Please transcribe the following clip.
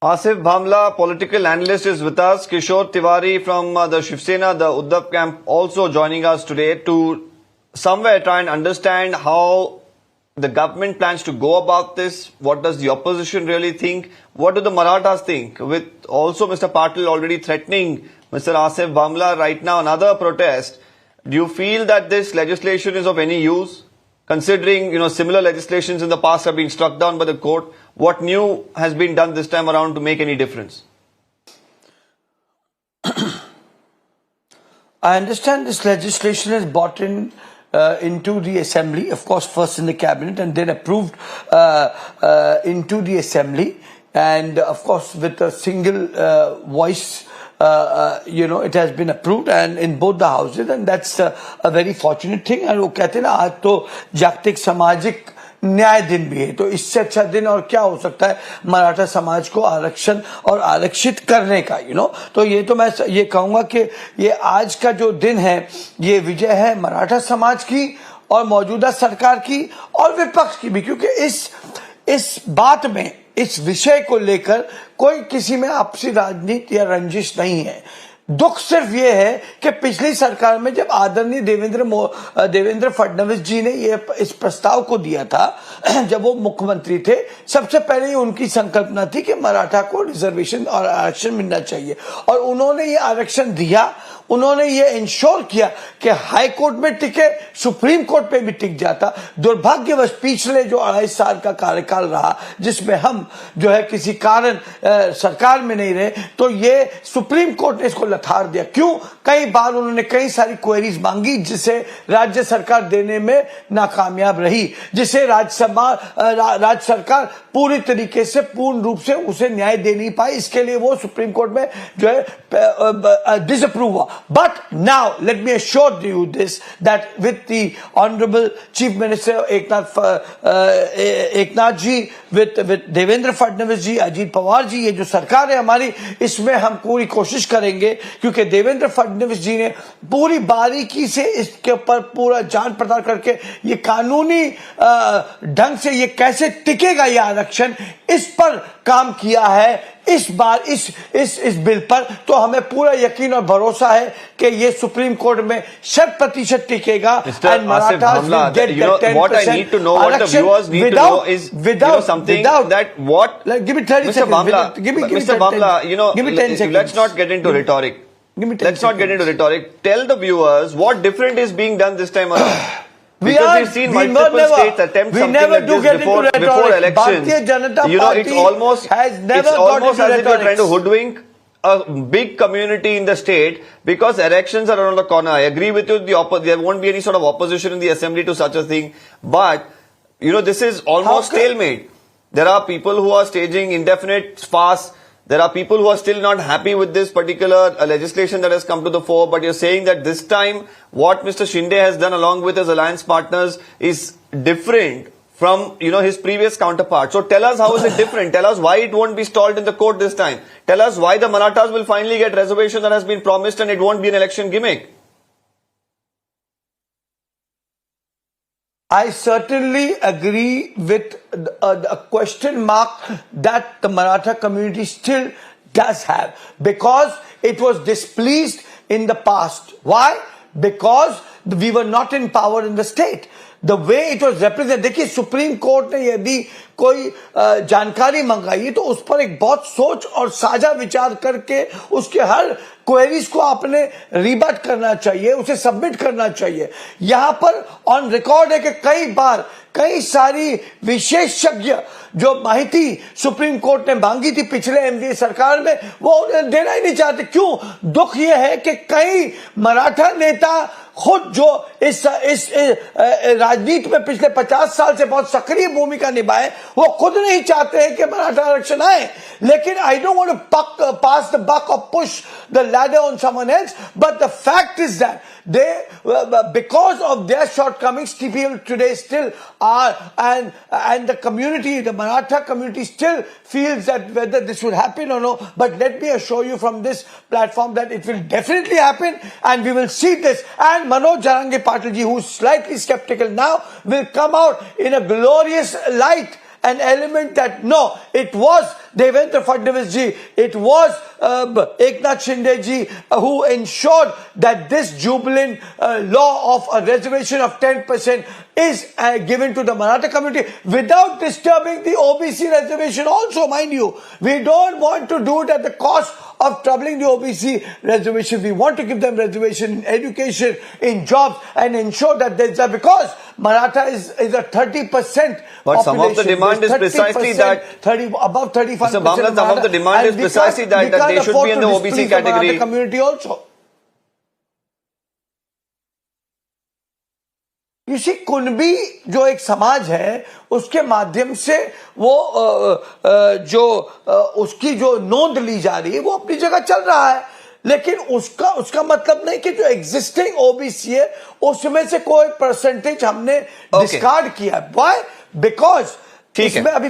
Asif Bhamla, political analyst, is with us. Kishore Tiwari from the Shiv Sena, the Uddhav camp, also joining us today to somewhere try and understand how the government plans to go about this. What does the opposition really think? What do the Marathas think? With also Mr. Patil already threatening Mr. Asif Bhamla right now, another protest. Do you feel that this legislation is of any use? Considering, similar legislations in the past have been struck down by the court, what new has been done this time around to make any difference? I understand this legislation is brought in into the assembly, of course first in the cabinet and then approved into the assembly, and of course with a single voice. It has been approved and in both the houses, and that's a very fortunate thing. And वो कहते हैं ना, आज तो जागतिक सामाजिक न्याय दिन भी है, तो इससे अच्छा दिन और क्या हो सकता है मराठा समाज को आरक्षण और आरक्षित करने का, तो ये तो मैं ये कहूंगा कि ये आज का जो दिन है ये विजय है मराठा समाज की और मौजूदा सरकार की और विपक्ष की भी, क्योंकि इस बात में, इस विषय को लेकर कोई किसी में आपसी राजनीति या रंजिश नहीं है। दुख सिर्फ ये है कि पिछली सरकार में जब आदरणीय देवेंद्र फडणवीस जी ने ये इस प्रस्ताव को दिया था, जब वो मुख्यमंत्री थे, सबसे पहले उनकी संकल्पना थी कि मराठा को रिजर्वेशन और आरक्षण मिलना चाहिए, और उन्होंने ये आरक्षण दिया। उन्होंने ये इंश्योर किया कि हाई कोर्ट में टिके, सुप्रीम कोर्ट पे भी टिक जाता। दुर्भाग्यवश पिछले जो 2.5 साल का कार्यकाल रहा, जिसमें हम जो है किसी कारण सरकार में नहीं रहे, तो ये सुप्रीम कोर्ट ने इसको लथाड़ दिया। क्यों? कई बार उन्होंने कई सारी क्वेरीज मांगी, जिसे राज्य सरकार देने में नाकामयाब रही, जिसे राज्य सरकार पूरी तरीके से, पूर्ण रूप से उसे न्याय दे नहीं पाई। इसके लिए वो सुप्रीम कोर्ट में जो है डिसअप्रूव हुआ। But now, let me assure you this, that with the Honorable Chief Minister Eknath ji, with Devendra Fadnavis ji, Ajit Pawar ji, ये जो सरकार है हमारी, इसमें हम पूरी कोशिश करेंगे, क्योंकि देवेंद्र फडणवीस जी ने पूरी बारीकी से इसके ऊपर पूरा जांच पड़ताल करके ये कानूनी ढंग से ये कैसे टिकेगा ये आरक्षण, इस पर काम किया है। इस बार इस बिल पर तो हमें पूरा यकीन और भरोसा है कि ये सुप्रीम कोर्ट में 100% टिकेगा। Mr. Asif Bhamla, what I need to know, what the viewers need to know is something that what. Give me 30 Mr. seconds. Bhamla, Give me Mr. Bhamla, give me 10 seconds. Let's not get into rhetoric. Let's not get into rhetoric. Tell the viewers what different is being done this time around. Because we've seen multiple states attempt something like this before elections. It's almost as if you're trying to hoodwink a big community in the state because elections are around the corner. I agree with you, there won't be any sort of opposition in the assembly to such a thing. But, this is almost stalemate. There are people who are staging indefinite fasts. There are people who are still not happy with this particular legislation that has come to the fore, but you're saying that this time what Mr. Shinde has done along with his alliance partners is different from, his previous counterpart. So tell us, how is it different? Tell us why it won't be stalled in the court this time. Tell us why the Marathas will finally get reservation that has been promised and it won't be an election gimmick. I certainly agree with a question mark that the Maratha community still does have, because it was displeased in the past. Why? Because we were not in power in the state. The way it was represented, देखिए supreme court ने यदि कोई जानकारी मंगाई तो उस पर एक बहुत सोच और साझा विचार करके उसके हर क्वेरीज को आपने रिबट करना चाहिए, उसे सबमिट करना चाहिए। यहाँ पर ऑन रिकॉर्ड है कि कई बार कई सारी विशेषज्ञ जो माहिती सुप्रीम कोर्ट ने मांगी थी पिछले एनडीए सरकार में, वो देना ही नहीं चाहते। क्यों? दुख ये है कि कई मराठा नेता खुद जो इस राजनीति में पिछले 50 साल से बहुत सक्रिय भूमिका निभाए, वो खुद नहीं चाहते हैं कि मराठा आरक्षण आए। लेकिन I don't want to pass the buck और push the ladder on someone else, but the fact is that they because of their shortcomings, people today still are, and the community, the Maratha community still feels that whether this will happen or no. But let me assure you from this platform that it will definitely happen, and we will see this. And Manoj Jarange Patilji, who's slightly skeptical now, will come out in a glorious light, an element that no, it was Devendra Fadnavis ji, it was Eknath Shinde ji who ensured that this jubilant law of a reservation of 10% is given to the Maratha community without disturbing the OBC reservation also, mind you. We don't want to do it at the cost of troubling the OBC reservation. We want to give them reservation in education, in jobs, and ensure that there's because Maratha is a 30%. But some of the demand is precisely that above 35%. Mr. Bhamla, some of the demand is precisely that they should be in the OBC category. The community also. इसी कुनबी जो एक समाज है उसके माध्यम से वो उसकी जो नोंद ली जा रही है वो अपनी जगह चल रहा है, लेकिन उसका मतलब नहीं कि जो एग्जिस्टिंग ओबीसी है उसमें से कोई परसेंटेज हमने डिस्कार्ड किया। व्हाई? बिकॉज इसमें अभी